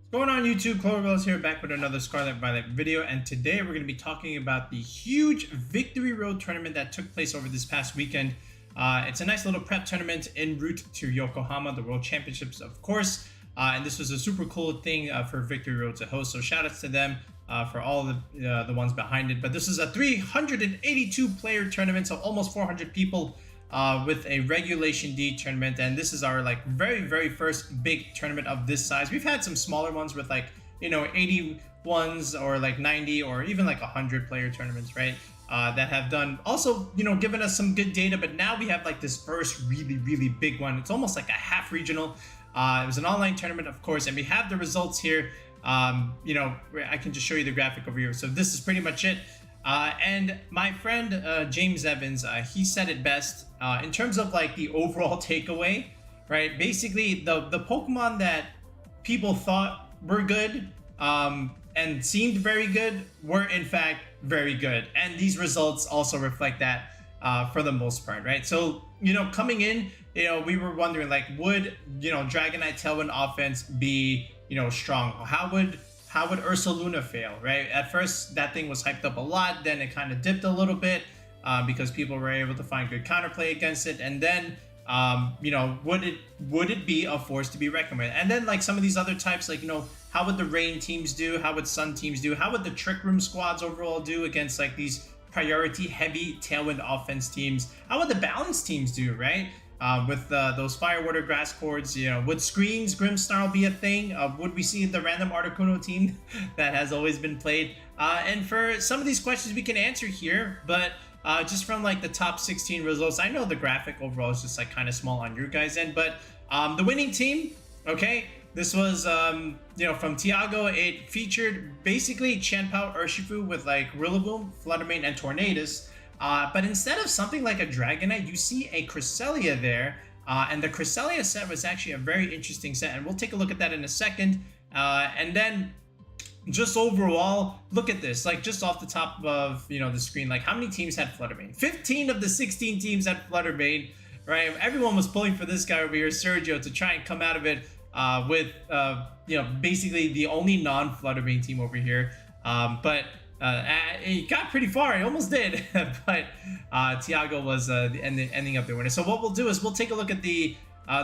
What's going on YouTube? Cloverville here, back with another Scarlet Violet video, and today we're going to be talking about the huge Victory Road tournament that took place over this past weekend. It's a nice little prep tournament en route to Yokohama, the World Championships, of course, and this was a super cool thing for Victory Road to host, so shout outs to them for all the ones behind it. But this is a 382 player tournament, so almost 400 people with a Regulation D tournament, and this is our very first big tournament of this size. We've had some smaller ones with 80 ones or 90 or even 100 player tournaments, right? That have done also given us some good data, but now we have this first really big one. It's almost like a half regional. It was an online tournament, of course, and we have the results here. I can just show you the graphic over here. So this is pretty much it. And my friend James Evans, he said it best in terms of the overall takeaway, right? Basically, the Pokemon that people thought were good and seemed very good were in fact very good, and these results also reflect that for the most part, right? So coming in, we were wondering would Dragonite Tailwind offense be strong? How would Ursaluna fail, right? At first, that thing was hyped up a lot. Then it kind of dipped a little bit because people were able to find good counterplay against it. And then, would it be a force to be reckoned with? And then, some of these other types, how would the Rain teams do? How would Sun teams do? How would the Trick Room squads overall do against these priority heavy Tailwind offense teams? How would the Balance teams do, right? With those Fire, Water, Grass chords, would Screens, Grimmsnarl be a thing? Would we see the random Articuno team that has always been played? And for some of these questions we can answer here, but just from the top 16 results, I know the graphic overall is just kind of small on your guys' end, but the winning team, okay, this was, from Tiago. It featured basically Chien-Pao Urshifu with Rillaboom, Flutter Mane, and Tornadus. But instead of something like a Dragonite, you see a Cresselia there. And the Cresselia set was actually a very interesting set, and we'll take a look at that in a second. And then just overall, look at this. Just off the top of the screen, how many teams had Flutter Mane? 15 of the 16 teams had Flutter Mane, right? Everyone was pulling for this guy over here, Sergio, to try and come out of it with basically the only non-Flutter Mane team over here. But he got pretty far. He almost did, but Tiago was ending up the winner. So what we'll do is we'll take a look at the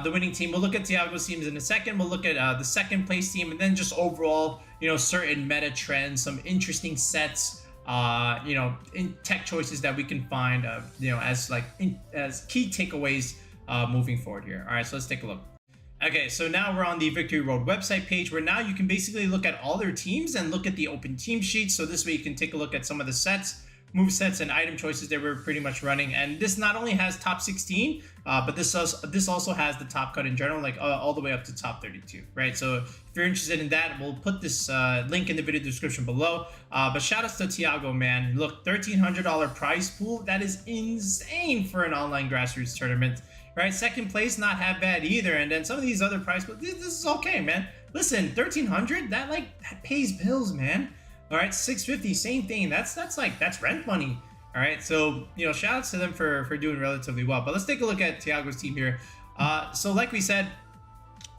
winning team. We'll look at Tiago's teams in a second. We'll look at the second place team, and then just overall, certain meta trends, some interesting sets, in tech choices that we can find, as key takeaways moving forward here. All right, so let's take a look. Okay, so now we're on the Victory Road website page, where now you can basically look at all their teams and look at the open team sheets. So this way you can take a look at some of the sets, move sets, and item choices that we're pretty much running. And this not only has top 16, but this also has the top cut in general, all the way up to top 32, right? So if you're interested in that, we'll put this link in the video description below. But shout outs to Tiago, man. Look, $1,300 prize pool. That is insane for an online grassroots tournament. Right, second place, not half bad either. And then some of these other price, but this is okay, man. Listen, 1,300, that pays bills, man. All right, 650, same thing. That's rent money. All right, so shout outs to them for doing relatively well. But let's take a look at Tiago's team here. So like we said,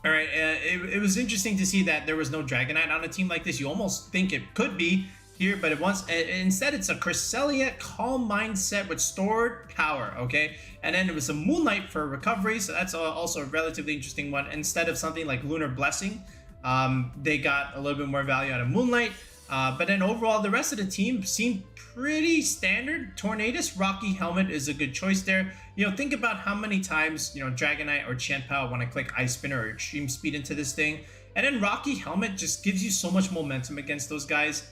all right, it was interesting to see that there was no Dragonite on a team like this. You almost think it could be here, but instead it's a Cresselia Calm Mind set with stored power, okay? And then it was a Moonlight for recovery, so that's also a relatively interesting one. Instead of something like Lunar Blessing, they got a little bit more value out of Moonlight. But then overall, the rest of the team seemed pretty standard. Tornadus Rocky Helmet is a good choice there. Think about how many times Dragonite or Chien-Pao want to click Ice Spin or Extreme Speed into this thing, and then Rocky Helmet just gives you so much momentum against those guys.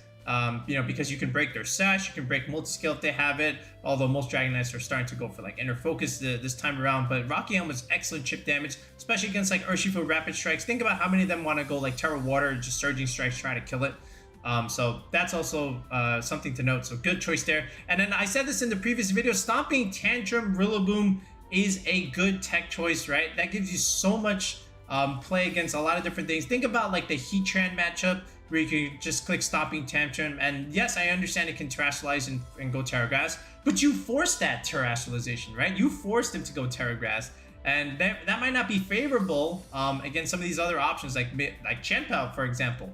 Because you can break their sash, you can break multi-scale if they have it, although most Dragonites are starting to go for inner focus this time around. But Rocky Helm was excellent chip damage, especially against Urshifu Rapid Strikes. Think about how many of them want to go Terra Water, just Surging Strikes, try to kill it. So that's also something to note, so good choice there. And then I said this in the previous video, Stomping Tantrum Rillaboom is a good tech choice, right? That gives you so much play against a lot of different things. Think about the Heatran matchup, where you can just click Stomping Tantrum, and yes, I understand it can terrestrialize and go Terra Grass, but you forced that terrestrialization, right? You forced him to go Terra Grass, And that might not be favorable against some of these other options like Chien-Pao, for example.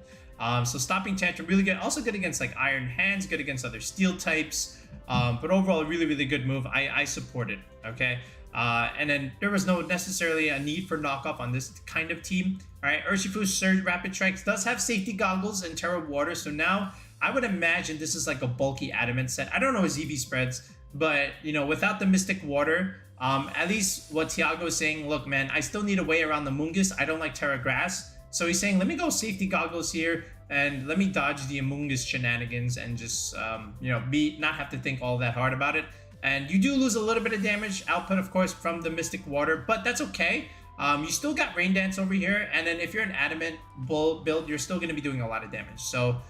So stopping Tantrum, really good. Also good against like Iron Hands, good against other steel types. But overall, a really, really good move. I support it, okay? And then there was no necessarily a need for knockoff on this kind of team. All right, Urshifu's Surge Rapid Strikes does have safety goggles and Terra Water. So now I would imagine this is like a bulky adamant set. I don't know his EV spreads, but you know, without the Mystic Water, at least what Tiago is saying, look, man, I still need a way around the Mungus. I don't like Terra Grass. So he's saying, let me go safety goggles here and let me dodge the Amoonguss shenanigans and just, you know, not have to think all that hard about it. And you do lose a little bit of damage output, of course, from the Mystic Water, but that's okay. You still got Rain Dance over here. And then if you're an Adamant Bull build, you're still going to be doing a lot of damage. So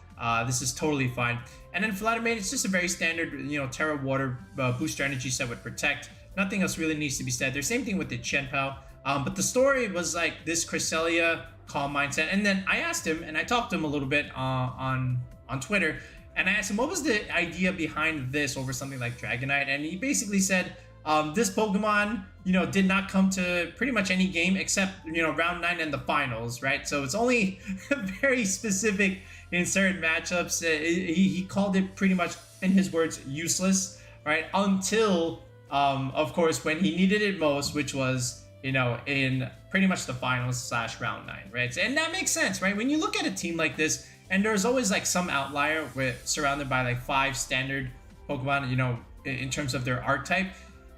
this is totally fine. And then Flutter Mane, it's just a very standard, you know, Terra Water booster energy set with Protect. Nothing else really needs to be said. There's same thing with the Chien-Pao. But the story was like this Cresselia Calm Mindset. And then I asked him, and I talked to him a little bit on Twitter, and I asked him what was the idea behind this over something like Dragonite, and he basically said this Pokemon, you know, did not come to pretty much any game except, you know, round 9 and the finals, right? So it's only very specific in certain matchups. He called it pretty much, in his words, useless, right? Until, of course, when he needed it most, which was, you know, in pretty much the finals / round 9, right? And that makes sense, right? When you look at a team like this, and there's always like some outlier with surrounded by like 5 standard Pokemon, you know, in terms of their archetype,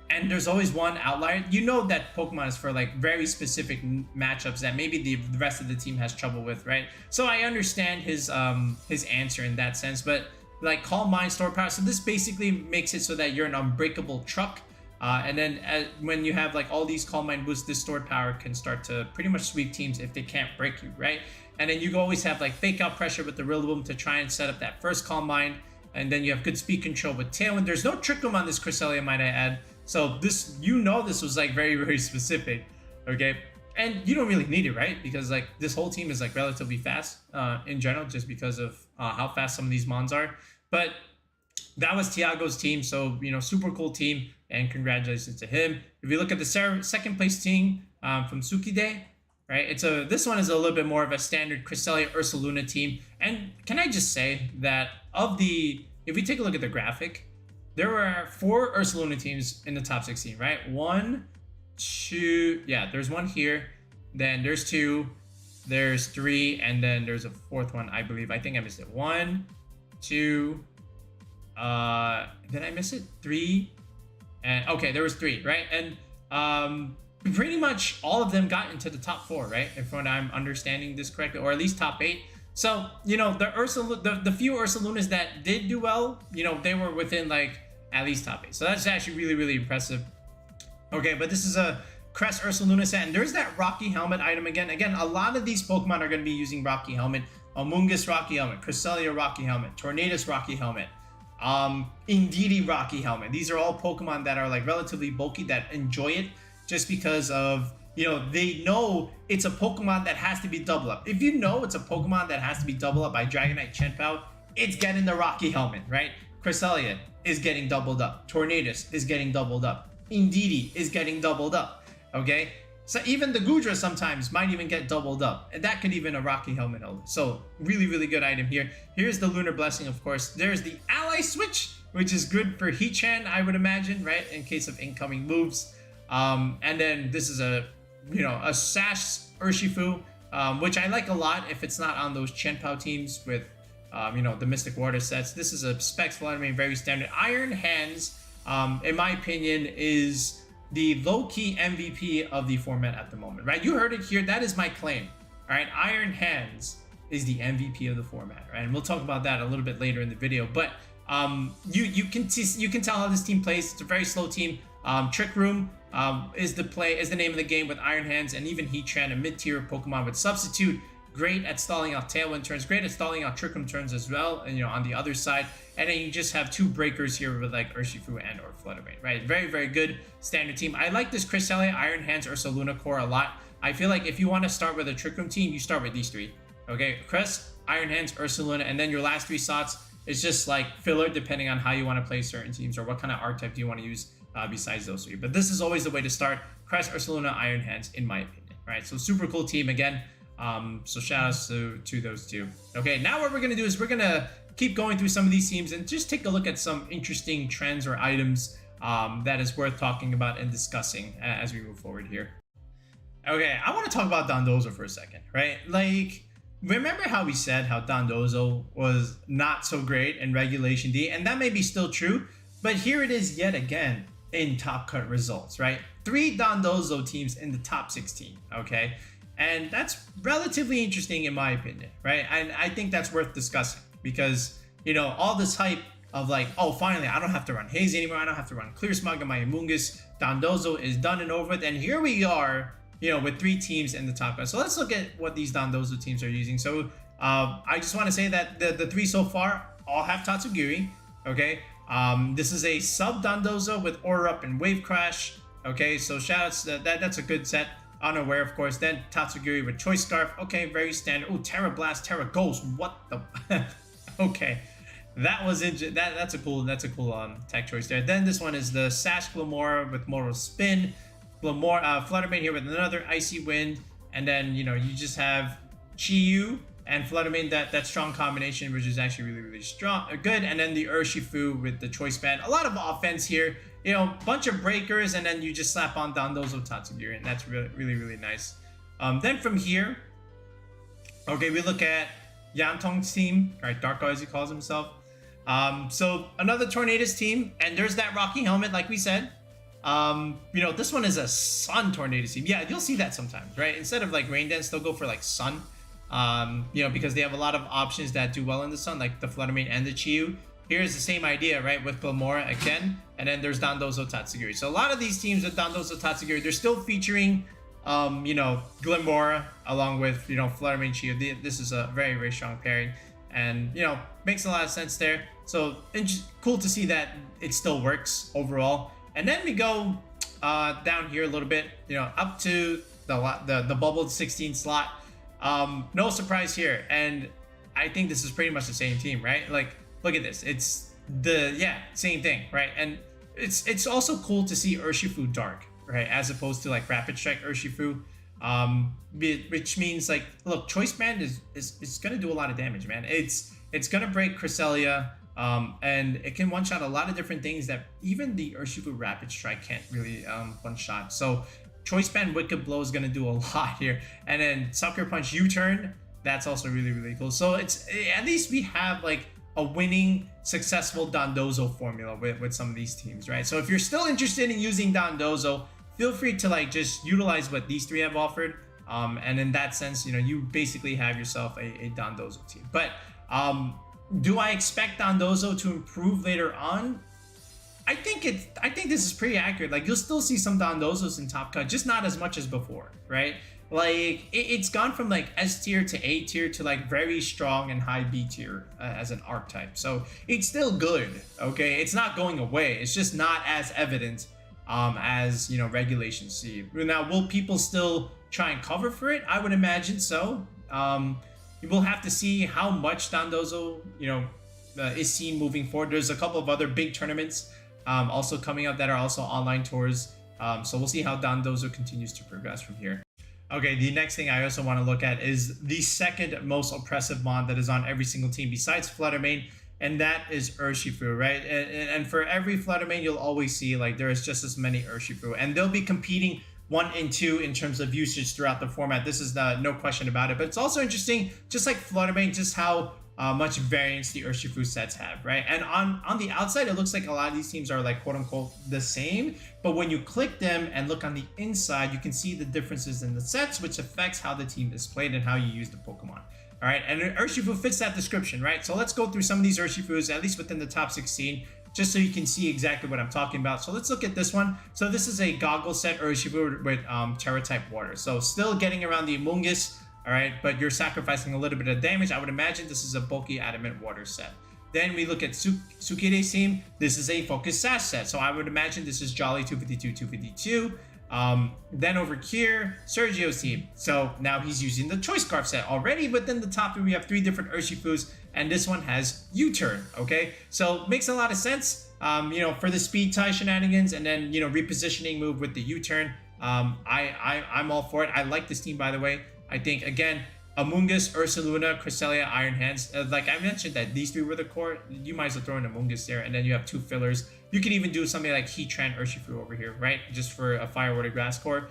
and there's always one outlier, you know that Pokemon is for like very specific matchups that maybe the rest of the team has trouble with, right? So I understand his answer in that sense, but like Calm Mind, Store Power, so this basically makes it so that you're an unbreakable truck. And then when you have like all these Calm Mind boosts, this stored power can start to pretty much sweep teams if they can't break you, right? And then you always have like fake out pressure with the Rillaboom to try and set up that first Calm Mind. And then you have good speed control with Tailwind. There's no Trick Room on this Cresselia, might I add. So this, you know, this was like very, very specific, okay? And you don't really need it, right? Because like this whole team is like relatively fast in general, just because of how fast some of these mons are. But that was Tiago's team, so, you know, super cool team, and congratulations to him. If you look at the second place team from Tsukide, right? This one is a little bit more of a standard Cresselia Ursaluna team. And can I just say that if we take a look at the graphic, there were 4 Ursaluna teams in the top 16, right? 1, 2, yeah, there's 1 here, then there's 2, there's 3, and then there's a 4th one, I believe. I think I missed it. 1, 2, did I miss it? 3, and okay, there was 3, right? And pretty much all of them got into the top 4, right? If I'm understanding this correctly, or at least top 8. So, you know, the few Ursalunas that did do well, you know, they were within like at least top 8. So that's actually really, really impressive. Okay, but this is a Crest Ursaluna set, and there's that Rocky Helmet item again. Again, a lot of these Pokemon are going to be using Rocky Helmet. Amoonguss Rocky Helmet, Cresselia Rocky Helmet, Tornadus Rocky Helmet, Indeedee Rocky Helmet. These are all Pokemon that are like relatively bulky, that enjoy it just because of, you know, they know it's a Pokemon that has to be double up. If you know it's a Pokemon that has to be double up by Dragonite, Chien-Pao, it's getting the Rocky Helmet, right? Cresselia is getting doubled up. Tornadus is getting doubled up. Indeedee is getting doubled up, okay? So even the Goodra sometimes might even get doubled up. And that could even a Rocky Helmet hold. So really, really good item here. Here's the Lunar Blessing, of course. There's the Ally Switch, which is good for Heatran, I would imagine, right? In case of incoming moves. And then this is a Sash Urshifu, which I like a lot if it's not on those Chien-Pao teams with, you know, the Mystic Water sets. This is a Specs Flutter Mane, very standard. Iron Hands, in my opinion, is the low-key MVP of the format at the moment, right? You heard it here. That is my claim, all right? Iron Hands is the MVP of the format, right? And we'll talk about that a little bit later in the video. But you can tell how this team plays. It's a very slow team. Trick Room is the name of the game with Iron Hands, and even Heatran, a mid-tier Pokemon with Substitute. Great at stalling out Tailwind turns, great at stalling out Trick Room turns as well, and, you know, on the other side. And then you just have 2 breakers here with like Urshifu and or Flutter Mane, right? Very, very good standard team. I like this Cresselia, Iron Hands, Ursaluna core a lot. I feel like if you want to start with a Trick Room team, you start with these 3. Okay, Crest, Iron Hands, Ursaluna, and then your last 3 slots is just like filler depending on how you want to play certain teams or what kind of archetype do you want to use besides those three. But this is always the way to start. Cress, Ursaluna, Iron Hands, in my opinion. Right, so super cool team again. So shout outs to those two. Okay, now what we're gonna do is we're gonna keep going through some of these teams and just take a look at some interesting trends or items that is worth talking about and discussing as we move forward here. Okay, I want to talk about Dondozo for a second, right? Like, remember how we said how Dondozo was not so great in Regulation D, and that may be still true, but here it is yet again in top cut results, right? 3 Dondozo teams in the top 16, okay? And that's relatively interesting in my opinion, right? And I think that's worth discussing because, you know, all this hype of like, oh, finally, I don't have to run Haze anymore. I don't have to run Clear Smog on my Amoonguss. Dondozo is done and over with. And here we are, you know, with 3 teams in the top cut. So let's look at what these Dondozo teams are using. So I just want to say that the 3 so far all have Tatsugiri, okay? This is a sub Dondozo with Aura Up and Wave Crash, okay? So shoutouts, that's a good set. Unaware, of course. Then Tatsugiri with Choice Scarf, okay, very standard. Oh, Terra Blast, Terra Ghost, what the... okay, that was that's a cool tech choice there. Then this one is the Sash Glamora with Moral Spin, Flutter Mane here with another Icy Wind, and then, you know, you just have Chi-Yu and Flutter Mane, that strong combination, which is actually really strong, good. And then the Urshifu with the Choice Band, a lot of offense here, you know, bunch of breakers, and then you just slap on Dondozo Tatsugiri, and that's really nice. Then from here, okay, we look at Yantong's team, right? Darko, as he calls himself. So another Tornadus team, and there's that Rocky Helmet, like we said. You know, this one is a Sun Tornadus team. Yeah, you'll see that sometimes, right? Instead of like Rain Dance, they'll go for like Sun. You know, because they have a lot of options that do well in the Sun, like the Flutter Mane and the Chi-Yu. Here's the same idea, right, with Glamora again, and then there's Dondozo Tatsugiri. So a lot of these teams with Dondozo Tatsugiri, they're still featuring, you know, Glamora along with, you know, Flutter Mane, Chi-Yu. This is a very strong pairing, and, you know, makes a lot of sense there. So cool to see that it still works overall. And then we go down here a little bit, you know, up to the bubbled 16 slot. No surprise here, and I think this is pretty much the same team, right? Like, look at this. It's same thing, right? And it's also cool to see Urshifu Dark, right? As opposed to like Rapid Strike Urshifu, which means like, look, Choice Band is gonna do a lot of damage, man. It's gonna break Cresselia, and it can one shot a lot of different things that even the Urshifu Rapid Strike can't really one shot. So Choice Band Wicked Blow is gonna do a lot here, and then Sucker Punch U-Turn. That's also really cool. So it's, at least we have like a winning, successful Dondozo formula with some of these teams, right? So if you're still interested in using Dondozo, feel free to like just utilize what these 3 have offered. And in that sense, you know, you basically have yourself a Dondozo team. But do I expect Dondozo to improve later on? I think this is pretty accurate. Like, you'll still see some Dondozos in top cut, just not as much as before, right? Like, it's gone from like S tier to A tier to like very strong and high B tier as an archetype. So it's still good, okay? It's not going away. It's just not as evident as, you know, Regulation C. Now, will people still try and cover for it? I would imagine so. We'll have to see how much Dondozo, you know, is seen moving forward. There's a couple of other big tournaments also coming up that are also online tours. So we'll see how Dondozo continues to progress from here. Okay, the next thing I also want to look at is the second most oppressive mon that is on every single team besides Flutter Mane, and that is Urshifu, right? And for every Flutter Mane, you'll always see like there is just as many Urshifu, and they'll be competing 1 and 2 in terms of usage throughout the format. This is no question about it. But it's also interesting, just like Flutter Mane, just how much variance the Urshifu sets have, right? And on the outside, it looks like a lot of these teams are like quote unquote the same, but when you click them and look on the inside, you can see the differences in the sets, which affects how the team is played and how you use the Pokemon. All right, and Urshifu fits that description, right? So let's go through some of these Urshifus, at least within the top 16, just so you can see exactly what I'm talking about. So let's look at this one. So this is a goggle set Urshifu with Terra type water. So still getting around the Amoonguss, all right, but you're sacrificing a little bit of damage. I would imagine this is a bulky adamant water set. Then we look at Sukire's team. This is a focus sash set. So I would imagine this is Jolly 252, 252. Then over here, Sergio's team. So now he's using the Choice Scarf set. Already within the top 3, we have 3 different Urshifus, and this one has U-turn, okay? So makes a lot of sense, you know, for the speed tie shenanigans, and then, you know, repositioning move with the U-turn. I'm all for it. I like this team, by the way. I think, again, Amoonguss, Ursaluna, Cresselia, Iron Hands. Like I mentioned that these 3 were the core. You might as well throw in Amoonguss there, and then you have 2 fillers. You can even do something like Heatran Urshifu over here, right? Just for a Fire Water Grass core.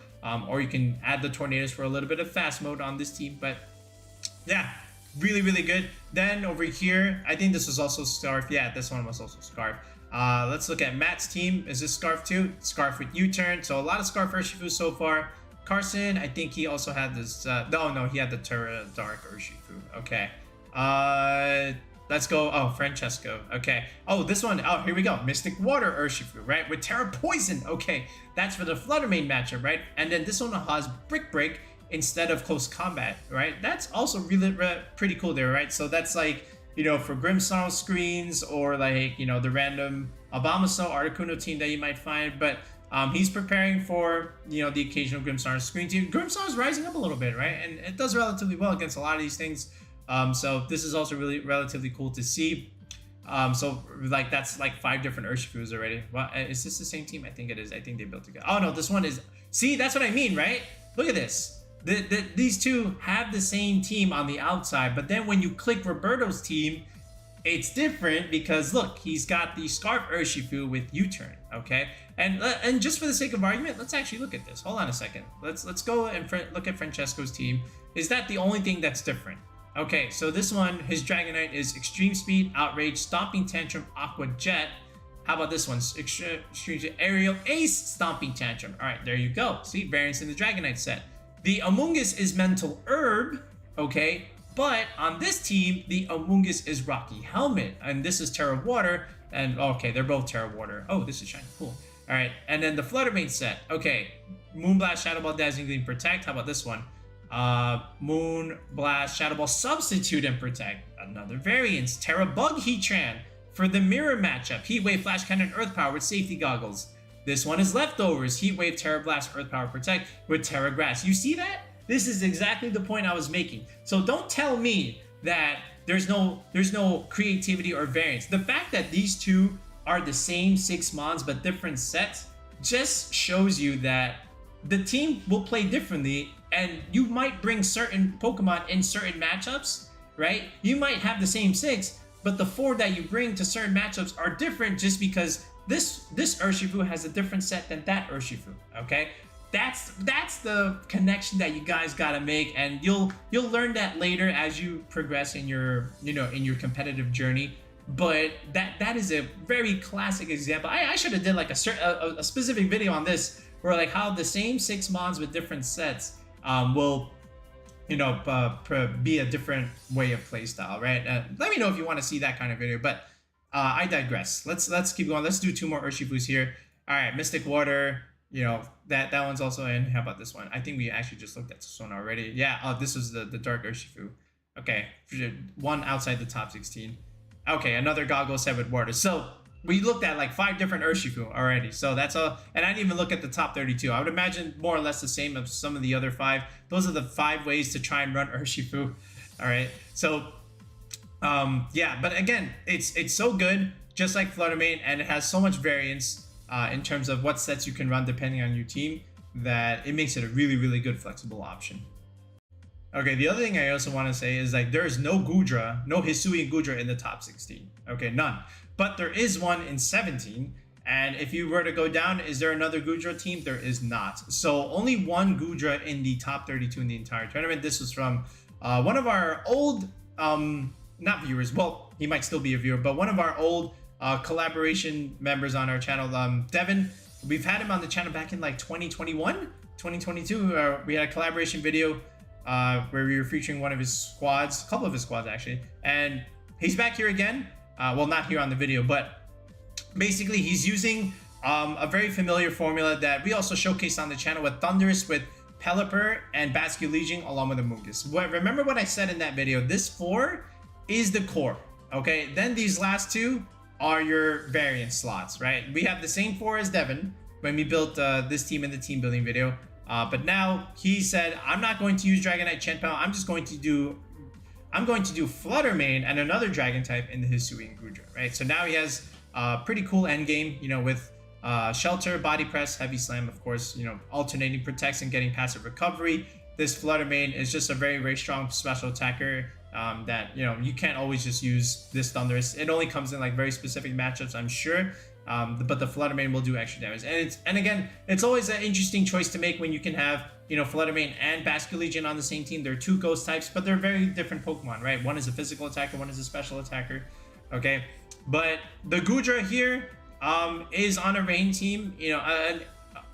Or you can add the Tornadoes for a little bit of fast mode on this team. But yeah, really, really good. Then over here, I think this was also Scarf. Yeah, this one was also Scarf. Let's look at Matt's team. Is this Scarf too? Scarf with U-turn. So a lot of Scarf Urshifu so far. Carson, I think he also had this. No, he had the Terra Dark Urshifu. Okay. Let's go. Oh, Francesco. Okay. Oh, this one. Oh, here we go. Mystic Water Urshifu, right? With Terra Poison. Okay. That's for the Flutter Mane matchup, right? And then this one has Brick Break instead of Close Combat, right? That's also really pretty cool there, right? So that's like, you know, for Grimmsnarl screens, or like, you know, the random Abomasnow Articuno team that you might find. But he's preparing for, you know, the occasional Grimmsnarl screen team. Grimmsnarl is rising up a little bit, right? And it does relatively well against a lot of these things. So this is also really relatively cool to see. So like that's like 5 different Urshifus already. Well, is this the same team? I think it is. I think they built together. Oh no, this one is. See, that's what I mean, right? Look at this. These 2 have the same team on the outside, but then when you click Roberto's team, it's different because look, he's got the Scarf Urshifu with U-turn. Okay, and just for the sake of argument, let's actually look at this. Hold on a second. Let's go and look at Francesco's team. Is that the only thing that's different? Okay, so this one, his Dragonite is Extreme Speed, Outrage, Stomping Tantrum, Aqua Jet. How about this one? Extreme Aerial Ace, Stomping Tantrum. All right, there you go. See, variance in the Dragonite set. The Amoonguss is Mental Herb, okay? But on this team, the Amoonguss is Rocky Helmet, and this is Terra Water. And okay, they're both Terra Water. Oh, this is shiny, cool. All right, and then the Flutter Mane set. Okay, Moonblast, Shadow Ball, Dazzling Gleam, Protect. How about this one? Moonblast, Shadow Ball, Substitute, and Protect. Another variance. Terra Bug Heatran for the mirror matchup. Heat Wave, Flash Cannon, Earth Power with Safety Goggles. This one is Leftovers. Heat Wave, Terra Blast, Earth Power, Protect with Terra Grass. You see that? This is exactly the point I was making. So don't tell me that there's no creativity or variance. The fact that these 2 are the same 6 mons but different sets just shows you that the team will play differently, and you might bring certain Pokemon in certain matchups, right? You might have the same 6, but the 4 that you bring to certain matchups are different just because this Urshifu has a different set than that Urshifu, okay? That's the connection that you guys gotta make, and you'll learn that later as you progress in your, you know, in your competitive journey. But that is a very classic example. I should have did like a specific video on this, where like how the same 6 mons with different sets will, you know, be a different way of playstyle, right? Let me know if you want to see that kind of video, but I digress. Let's keep going. Let's do 2 more Urshifus here. All right, Mystic Water. You know, that one's also in. How about this one? I think we actually just looked at this one already. Yeah, oh, this was the Dark Urshifu. Okay, one outside the top 16. Okay, another Goggle set with water. So we looked at like 5 different Urshifu already. So that's all. And I didn't even look at the top 32. I would imagine more or less the same as some of the other 5. Those are the 5 ways to try and run Urshifu. All right. So, yeah, but again, it's so good, just like Flutter Mane, and it has so much variance in terms of what sets you can run depending on your team, that it makes it a really, really good flexible option. Okay, the other thing I also want to say is like there is no Goodra, no Hisuian Goodra in the top 16. Okay, none. But there is one in 17. And if you were to go down, is there another Goodra team? There is not. So only one Goodra in the top 32 in the entire tournament. This was from one of our old, not viewers, well, he might still be a viewer, but one of our old collaboration members on our channel, Devin. We've had him on the channel back in like 2021, 2022. We had a collaboration video where we were featuring one of his squads, a couple of his squads actually, and he's back here again. Well, not here on the video, but basically he's using a very familiar formula that we also showcased on the channel with Thundurus, with Pelipper and Basculegion, along with Amoonguss. Remember what I said in that video? This 4 is the core, okay? Then these last 2 are your variant slots, right? We have the same 4 as Devin, when we built this team in the team building video. But now he said, I'm not going to use Dragonite Chien-Pao. I'm going to do Flutter Mane and another Dragon type in the Hisuian Goodra, right? So now he has a pretty cool end game, you know, with Shelter, Body Press, Heavy Slam, of course, you know, alternating protects and getting passive recovery. This Flutter Mane is just a very, very strong special attacker that, you know, you can't always just use this Thunderous. It only comes in like very specific matchups, I'm sure. But the Flutter Mane will do extra damage. And again, it's always an interesting choice to make when you can have, you know, Flutter Mane and Basculegion on the same team. They're two ghost types, but they're very different Pokemon, right? One is a physical attacker, one is a special attacker. Okay, but the Goodra here is on a rain team. You know,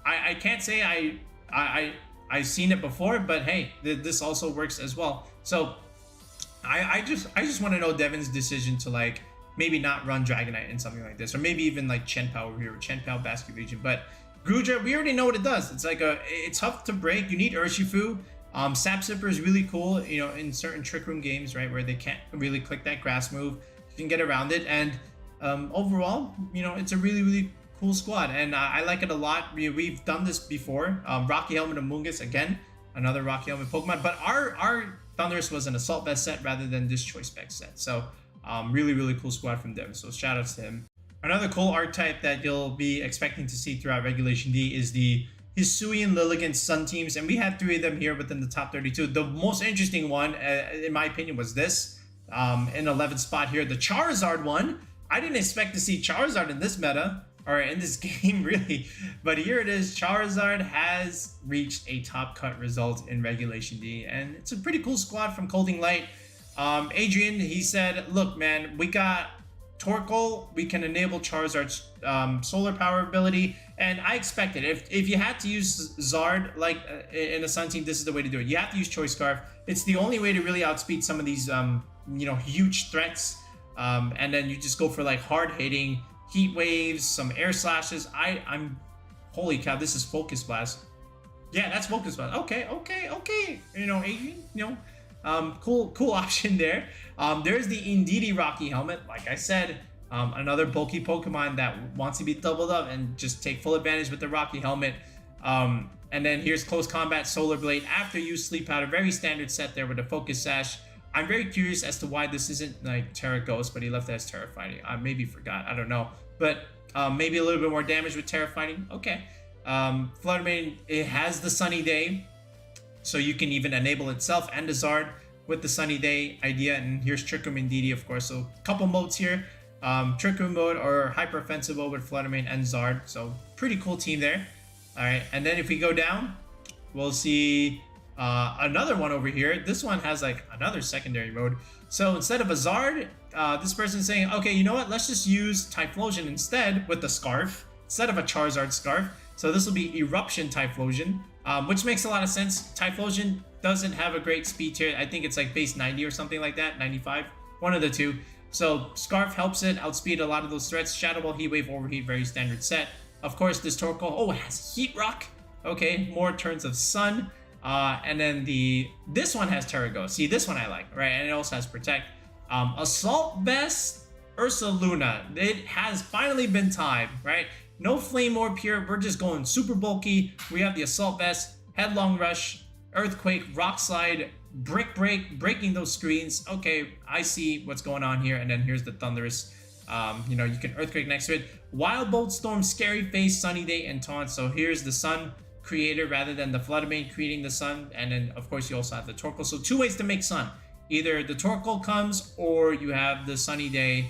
I can't say I've seen it before, but hey, this also works as well. So I just want to know Devin's decision to like maybe not run Dragonite in something like this, or maybe even like Chien-Pao over here, or Chien-Pao Basculegion. But Goodra, we already know what it does. It's like it's tough to break. You need Urshifu. Sap Sipper is really cool, you know, in certain Trick Room games, right, where they can't really click that grass move. You can get around it, and overall, you know, it's a really, really cool squad, and I like it a lot. We've done this before. Rocky Helmet and Mungus, again, another Rocky Helmet Pokemon, but our Thunderous was an Assault Vest set rather than this Choice Spec set. So really, really cool squad from Devin. So shout outs to him. Another cool archetype that you'll be expecting to see throughout Regulation D is the Hisuian-Liligan Sun Teams, and we had 3 of them here within the top 32. The most interesting one, in my opinion, was this in 11th spot here, the Charizard one. I didn't expect to see Charizard in this meta, or in this game, really. But here it is. Charizard has reached a top cut result in Regulation D, and it's a pretty cool squad from Colding Light. Adrian, he said, look, man, we got Torkoal. We can enable Charizard's solar power ability, and I expect it. If you had to use Zard, like in a Sun team, this is the way to do it. You have to use Choice Scarf. It's the only way to really outspeed some of these, you know, huge threats. And then you just go for like hard hitting heat waves, some air slashes. I'm holy cow, this is Focus Blast. Yeah, that's Focus Blast. Okay. You know, Adrian, you know, cool option there. There's the Indeedee Rocky Helmet. Like I said, another bulky Pokemon that wants to be doubled up and just take full advantage with the Rocky Helmet. And then here's Close Combat Solar Blade after you Sleep Powder. Very standard set there with a Focus Sash. I'm very curious as to why this isn't like Terra Ghost, but he left it as Terra Fighting. I maybe forgot, I don't know. But maybe a little bit more damage with Terra Fighting. Okay. Flutter Mane, it has the Sunny Day, so you can even enable itself and the Zard with the Sunny Day idea. And here's Trick Room Indeedee, of course. So a couple modes here. Trick Room mode or Hyper Offensive mode with Flutter Mane and Zard. So pretty cool team there. All right, and then if we go down, we'll see another one over here. This one has like another secondary mode. So instead of a Zard, this person's saying, okay, you know what? Let's just use Typhlosion instead with the Scarf instead of a Charizard Scarf. So this will be Eruption Typhlosion, which makes a lot of sense. Typhlosion doesn't have a great speed tier. I think it's like base 90 or something like that, 95, one of the two. So Scarf helps it outspeed a lot of those threats. Shadow Ball, Heat Wave, Overheat, very standard set. Of course, this Torkoal, oh, it has Heat Rock. Okay, more turns of Sun. And then this one has Terra Ghost. See, this one I like, right? And it also has Protect. Assault Vest Ursaluna. It has finally been time, right? No Flame Orb here. We're just going super bulky. We have the Assault Vest, Headlong Rush, Earthquake, Rock Slide, Brick Break, breaking those screens. Okay, I see what's going on here. And then here's the Thunderous. You know, you can Earthquake next to it. Wild Bolt Storm, Scary Face, Sunny Day, and Taunt. So here's the Sun creator rather than the Flutter Mane creating the Sun. And then, of course, you also have the Torkoal. So 2 ways to make Sun. Either the Torkoal comes or you have the Sunny Day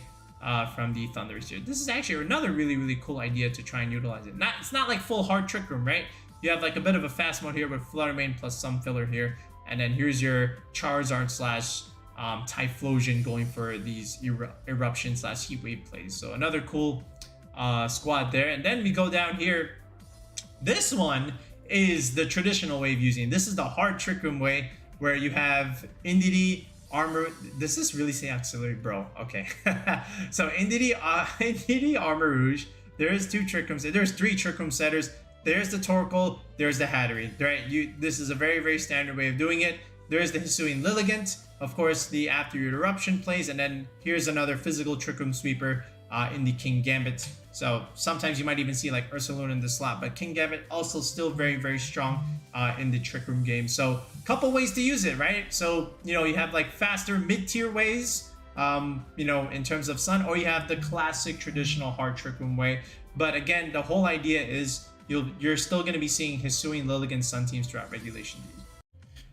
from the Thunderous here. This is actually another really, really cool idea to try and utilize it. It's not like full hard Trick Room, right? You have like a bit of a fast mode here with Flutter Mane plus some filler here. And then here's your Charizard slash Typhlosion going for these Eruption slash Heat Wave plays. So another cool squad there. And then we go down here. This one is the traditional way of using it. This is the hard Trick Room way where you have Indeedee, Armor. Does this really say Auxiliary, bro? Okay. So Indeedee, Armor Rouge. There's 2 Trick Rooms. There's 3 Trick Room setters. There's the Torkoal. There's the Hattery. Right? This is a very, very standard way of doing it. There's the Hisuian-Liligan. Of course, the After Your Eruption plays. And then here's another physical Trick Room sweeper in the King Gambit. So sometimes you might even see like Ursaluna in the slot, but King Gambit also still very, very strong in the Trick Room game. So a couple ways to use it, right? So, you know, you have like faster mid-tier ways, you know, in terms of Sun, or you have the classic traditional hard Trick Room way. But again, the whole idea is you're still going to be seeing Hisuian-Liligan Sun Teams throughout regulation.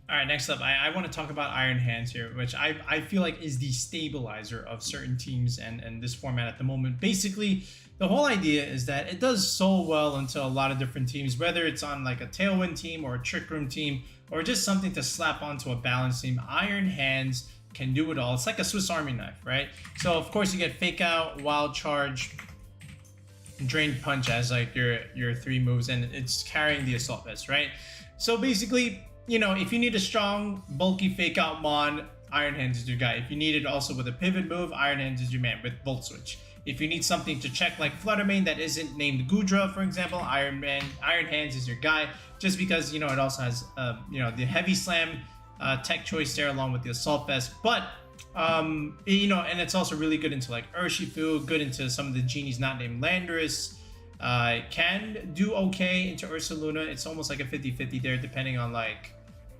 All right, next up, I want to talk about Iron Hands here, which I feel like is the stabilizer of certain teams and this format at the moment. Basically, the whole idea is that it does so well into a lot of different teams, whether it's on like a Tailwind team or a Trick Room team, or just something to slap onto a balance team. Iron Hands can do it all. It's like a Swiss Army knife, right? So of course you get Fake Out, Wild Charge, Drain Punch as like your 3 moves, and it's carrying the Assault Vest, right? So basically, you know, if you need a strong, bulky Fake Out Mon, Iron Hands is your guy. If you need it also with a pivot move, Iron Hands is your man with Volt Switch. If you need something to check like Flutter Mane that isn't named Goodra, for example, Iron Hands is your guy, just because, you know, it also has, you know, the Heavy Slam tech choice there along with the Assault Vest. But, you know, and it's also really good into like Urshifu, good into some of the genies not named Landorus. Can do okay into Ursaluna. It's almost like a 50-50 there, depending on like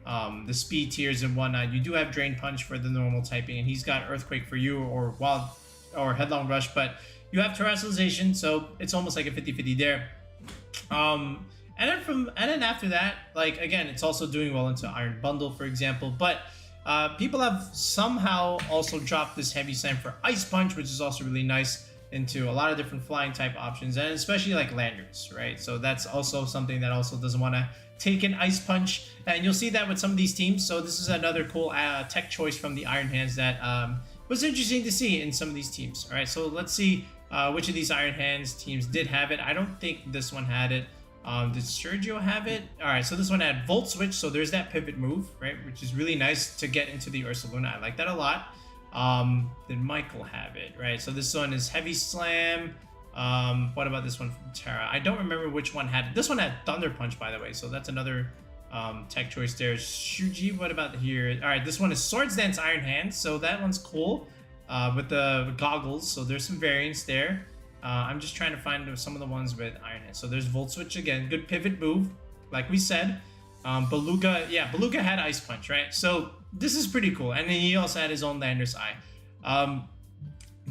the speed tiers and whatnot. You do have Drain Punch for the normal typing, and he's got Earthquake for you, or Wild or Headlong Rush, but you have Terrestrialization, so it's almost like a 50-50 there. And then after that, like again, it's also doing well into Iron Bundle, for example. But people have somehow also dropped this Heavy Slam for Ice Punch, which is also really nice into a lot of different flying type options, and especially like Landers, right? So that's also something that also doesn't want to take an Ice Punch, and you'll see that with some of these teams. So this is another cool tech choice from the Iron Hands that was interesting to see in some of these teams. All right, so let's see which of these Iron Hands teams did have it. I don't think this one had it. Did Sergio have it? All right, so this one had Volt Switch, so there's that pivot move, right, which is really nice to get into the Ursaluna. I like that a lot. Did Michael have it, right? So this one is Heavy Slam. What about this one from Terra? I don't remember which one had it. This one had Thunder Punch, by the way, so that's another tech choice there. Shuji, what about here? All right, this one is Swords Dance Iron Hands, so that one's cool with the goggles, so there's some variance there. I'm just trying to find some of the ones with Iron Hands. So there's Volt Switch again, good pivot move, like we said. Beluga, yeah, Beluga had Ice Punch, right? So this is pretty cool. And then he also had his own Landorus Eye.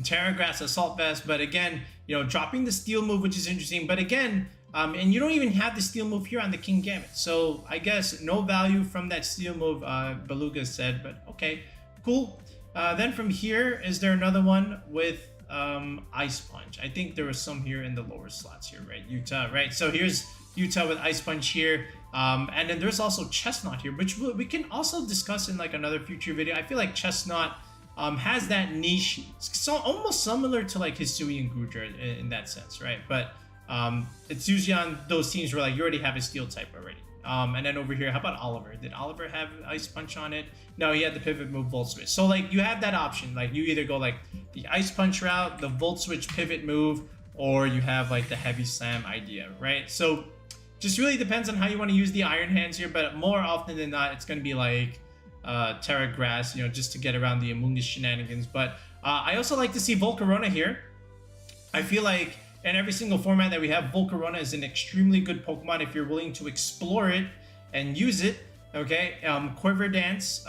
Terra Grass Assault Vest, but again, you know, dropping the Steel move, which is interesting. But again, and you don't even have the Steel move here on the King Gambit. So I guess no value from that Steel move, Beluga said, but okay, cool. Then from here, is there another one with Ice Punch? I think there was some here in the lower slots here, right? Utah, right? So here's Utah with Ice Punch here. And then there's also Chestnut here, which we can also discuss in like another future video. I feel like Chestnut has that niche, so almost similar to like Hisuian Goodra in that sense, right? But it's usually on those teams where like you already have a Steel type already. And then over here, how about Oliver? Did Oliver have Ice Punch on it? No, he had the pivot move Volt Switch. So like you have that option, like you either go like the Ice Punch route, the Volt Switch pivot move, or you have like the Heavy Slam idea, right? So just really depends on how you want to use the Iron Hands here, but more often than not, it's going to be like Terra Grass, you know, just to get around the Amoonguss shenanigans. But I also like to see Volcarona here. I feel like in every single format that we have, Volcarona is an extremely good Pokemon if you're willing to explore it and use it. Okay, Quiver Dance,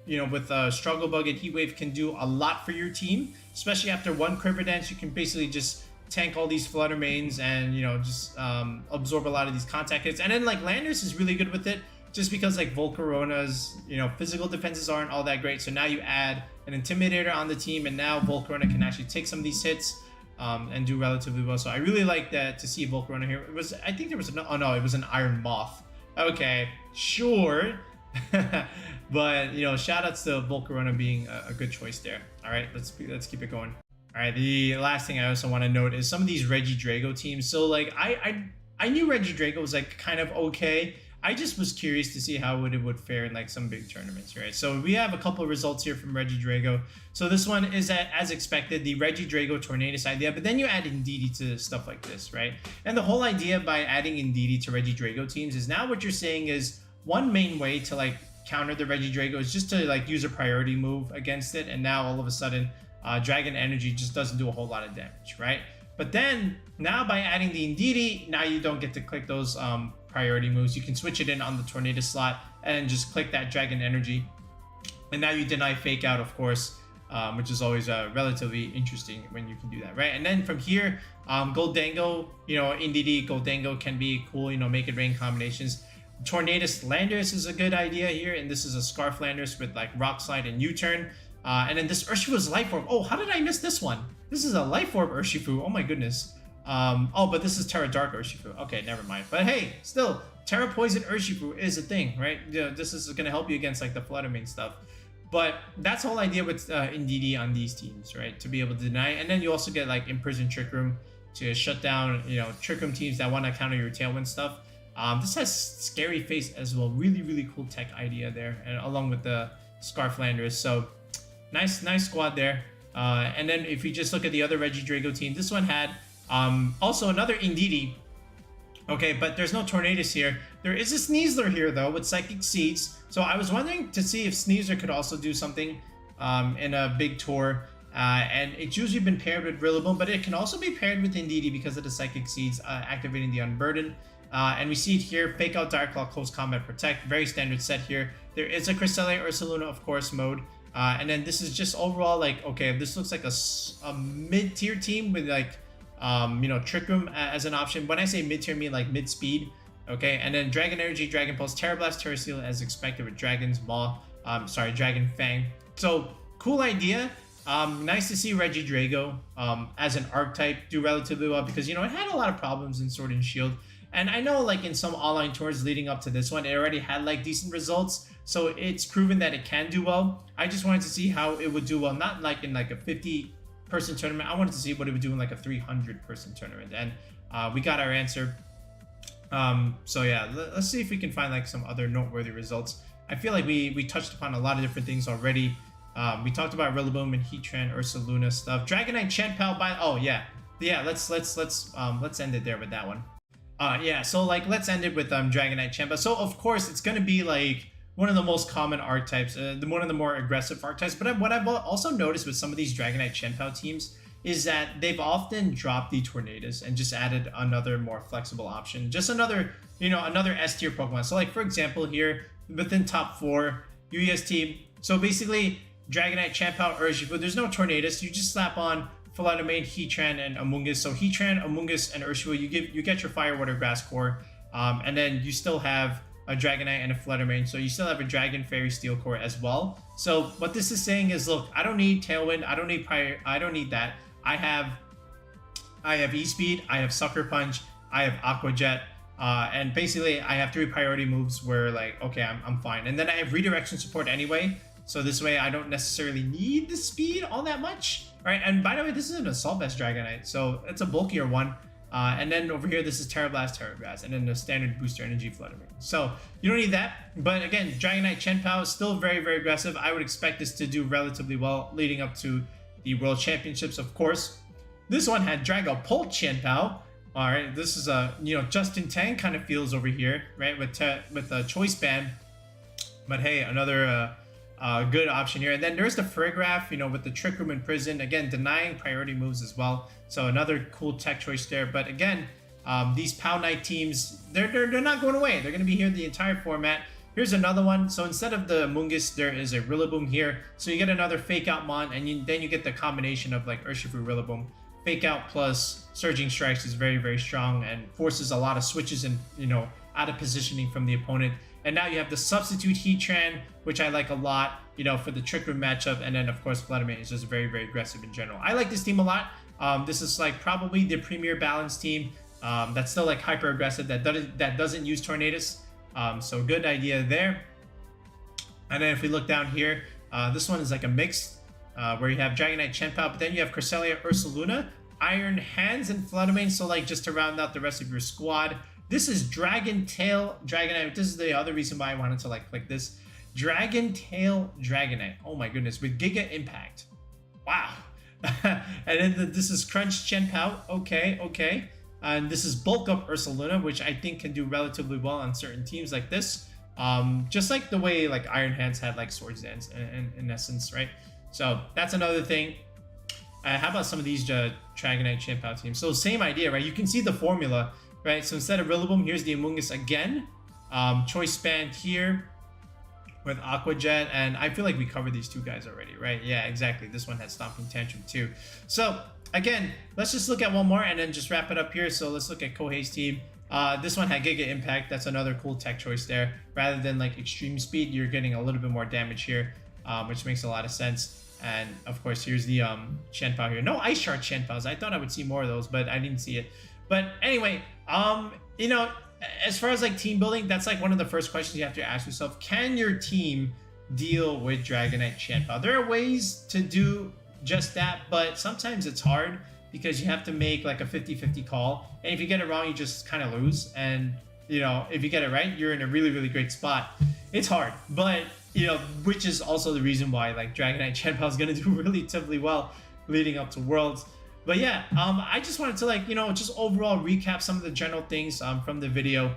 you know, with Struggle Bug and Heat Wave can do a lot for your team, especially after one Quiver Dance. You can basically just tank all these Flutter Manes and, you know, just absorb a lot of these contact hits. And then like Landorus is really good with it, just because like Volcarona's, you know, physical defenses aren't all that great. So now you add an Intimidator on the team, and now Volcarona can actually take some of these hits and do relatively well. So I really like that to see Volcarona here. It was, I think there was an, oh no, it was an Iron Moth. Okay, sure. But, you know, shout outs to Volcarona being a good choice there. All right, let's keep it going. All right, the last thing I also want to note is some of these Regidrago teams. So like I knew Regidrago was like kind of okay. I just was curious to see how it would fare in like some big tournaments, right? So we have a couple of results here from Regidrago. So this one is as expected, the Regidrago Tornadus idea, but then you add Indeedee to stuff like this, right? And the whole idea by adding Indeedee to Regidrago teams is now what you're saying is one main way to like counter the Regidrago is just to like use a priority move against it, and now all of a sudden Dragon Energy just doesn't do a whole lot of damage, right? But then now by adding the Indeedee, now you don't get to click those priority moves. You can switch it in on the Tornado slot and just click that Dragon Energy. And now you deny Fake Out, of course, which is always relatively interesting when you can do that, right? And then from here, Goldango, you know, Indeedee, Goldango can be cool, you know, make it rain combinations. Tornadus Landorus is a good idea here, and this is a Scarf Landorus with like Rock Slide and U-Turn. And then this Urshifu's Life Orb. Oh, how did I miss this one? This is a Life Orb Urshifu. Oh my goodness. Oh, but this is Terra Dark Urshifu. Okay, never mind. But hey, still, Terra Poison Urshifu is a thing, right? You know, this is going to help you against like the Flutter Mane stuff. But that's the whole idea with Indeedee on these teams, right? To be able to deny. And then you also get like Imprison Trick Room to shut down, you know, Trick Room teams that want to counter your Tailwind stuff. This has Scary Face as well. Really, really cool tech idea there, and along with the Scarf Landorus. So nice squad there. And then if you just look at the other Regidrago team, this one had also another Indeedee. Okay, but there's no Tornadus here. There is a Sneasler here though with Psychic Seeds. So I was wondering to see if Sneasler could also do something in a big tour. And it's usually been paired with Rillaboom, but it can also be paired with Indeedee because of the Psychic Seeds activating the Unburden. And we see it here, Fake Out, Dark Claw, Close Combat, Protect. Very standard set here. There is a Cresselia Ursaluna, of course, mode. And then this is just overall like, okay, this looks like a mid-tier team with like, you know, Trick Room as an option. When I say mid-tier, I mean like mid-speed. Okay, and then Dragon Energy, Dragon Pulse, Terra Blast, Terra Steel as expected with Dragon's Maw. Dragon Fang. So, cool idea. Nice to see Regidrago as an archetype do relatively well because, you know, it had a lot of problems in Sword and Shield. And I know like in some online tours leading up to this one, it already had like decent results. So it's proven that it can do well. I just wanted to see how it would do well, not like in like a 50-person tournament. I wanted to see what it would do in like a 300-person tournament. And we got our answer. So yeah, let's see if we can find like some other noteworthy results. I feel like we touched upon a lot of different things already. We talked about Rillaboom and Heatran, Ursaluna stuff. Dragonite, Chien-Pao, oh yeah. Let's end it there with that one. Yeah, so like let's end it with Dragonite, Chien-Pao. So of course it's gonna be like one of the most common archetypes, one of the more aggressive archetypes. But what I've also noticed with some of these Dragonite, Chien-Pao teams is that they've often dropped the Tornadus and just added another more flexible option, just another, you know, another S tier Pokemon. So like for example here within top 4 UES team. So basically Dragonite, Chien-Pao, Urshifu. There's no Tornadus. You just slap on Flutter Mane, Heatran, and Amoonguss. So Heatran, Amoonguss, and Urshifu, you get your Fire, Water, Grass core, and then you still have a Dragonite and a Flutter Mane. So you still have a Dragon, Fairy, Steel core as well. So what this is saying is, look, I don't need Tailwind, I don't need Fire, I don't need that. I have E-Speed, I have Sucker Punch, I have Aqua Jet, and basically I have 3 priority moves where like, okay, I'm fine. And then I have redirection support anyway. So this way I don't necessarily need the speed all that much. Right, and by the way, this is an Assault Vest Dragonite, so it's a bulkier one. And then over here, this is Terra Blast, Terra Grass, and then the standard Booster Energy Flutter Mane. So you don't need that. But again, Dragonite, Chien-Pao is still very, very aggressive. I would expect this to do relatively well leading up to the World Championships, of course. This one had Dragapult Chien-Pao. All right, this is a, you know, Justin Tang kind of feels over here, right, with a Choice Band. But hey, another good option here. And then there's the Friggraph, you know, with the Trick Room in Prison, again denying priority moves as well. So another cool tech choice there. But again, these Pao Knight teams, they're not going away. They're going to be here the entire format. Here's another one. So instead of the Amoonguss, there is a Rillaboom here. So you get another Fake Out Mon, and then you get the combination of like Urshifu Rillaboom. Fake Out plus Surging Strikes is very, very strong and forces a lot of switches and, you know, out of positioning from the opponent. And now you have the Substitute Heatran, which I like a lot, you know, for the Trick Room matchup. And then, of course, Flutter Mane is just very, very aggressive in general. I like this team a lot. This is like probably the premier balance team that's still like hyper aggressive, that doesn't use Tornadus. So good idea there. And then if we look down here, this one is like a mix where you have Dragonite, Chien-Pao, but then you have Cresselia Ursaluna, Iron Hands, and Flutter Mane. So like just to round out the rest of your squad. This is Dragon Tail Dragonite. This is the other reason why I wanted to like click this. Dragon Tail Dragonite. Oh my goodness, with Giga Impact. Wow. And then this is Crunch Chien-Pao. Okay. And this is Bulk Up Ursaluna, which I think can do relatively well on certain teams like this. Just like the way like Iron Hands had like Swords Dance in essence, right? So that's another thing. How about some of these Dragonite Chien-Pao teams? So same idea, right? You can see the formula, right? So instead of Rillaboom, here's the Amoonguss again. Choice Band here with Aqua Jet, and I feel like we covered these two guys already, right? Yeah, exactly. This one had Stomping Tantrum too. So again, let's just look at one more and then just wrap it up here. So let's look at Kohei's team. This one had Giga Impact. That's another cool tech choice there. Rather than like Extreme Speed, you're getting a little bit more damage here, which makes a lot of sense. And of course, here's the Chien-Pao here. No Ice Shard Chien-Paos. I thought I would see more of those, but I didn't see it. But anyway, you know, as far as like team building, that's like one of the first questions you have to ask yourself. Can your team deal with Dragonite Chien-Pao? There are ways to do just that, but sometimes it's hard because you have to make like a 50-50 call. And if you get it wrong, you just kind of lose. And, you know, if you get it right, you're in a really, really great spot. It's hard, but, you know, which is also the reason why like Dragonite Chien-Pao is going to do relatively well leading up to Worlds. But yeah, I just wanted to like, you know, just overall recap some of the general things from the video,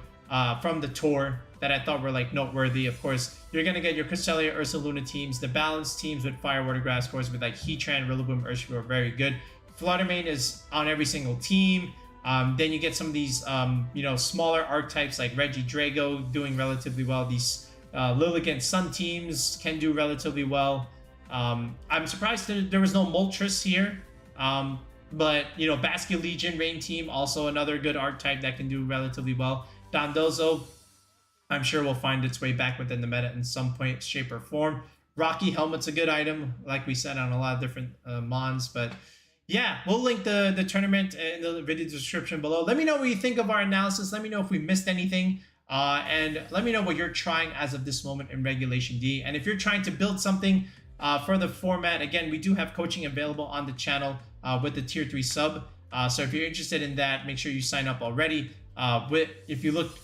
from the tour that I thought were like noteworthy. Of course, you're going to get your Cresselia Ursaluna teams. The balanced teams with Fire, Water, Grass cores with like Heatran, Rillaboom, Urshifu are very good. Flutter Mane is on every single team. Then you get some of these, you know, smaller archetypes like Regidrago doing relatively well. These Liligan Sun teams can do relatively well. I'm surprised that there was no Moltres here. But, you know, Basculegion Rain team, also another good archetype that can do relatively well. Dondozo, I'm sure will find its way back within the meta in some point, shape, or form. Rocky Helmet's a good item, like we said, on a lot of different mons. But yeah, we'll link the tournament in the video description below. Let me know what you think of our analysis. Let me know if we missed anything. And let me know what you're trying as of this moment in Regulation D. And if you're trying to build something for the format, again, we do have coaching available on the channel with the Tier 3 sub. So if you're interested in that, make sure you sign up already. If you look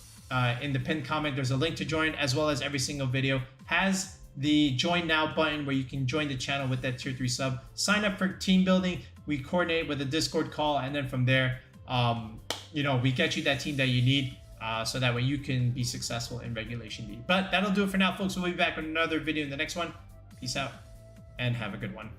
in the pinned comment, there's a link to join, as well as every single video has the Join Now button where you can join the channel with that Tier 3 sub. Sign up for team building. We coordinate with a Discord call, and then from there, you know, we get you that team that you need. So that way you can be successful in Regulation D. But that'll do it for now, folks. We'll be back with another video in the next one. Peace out and have a good one.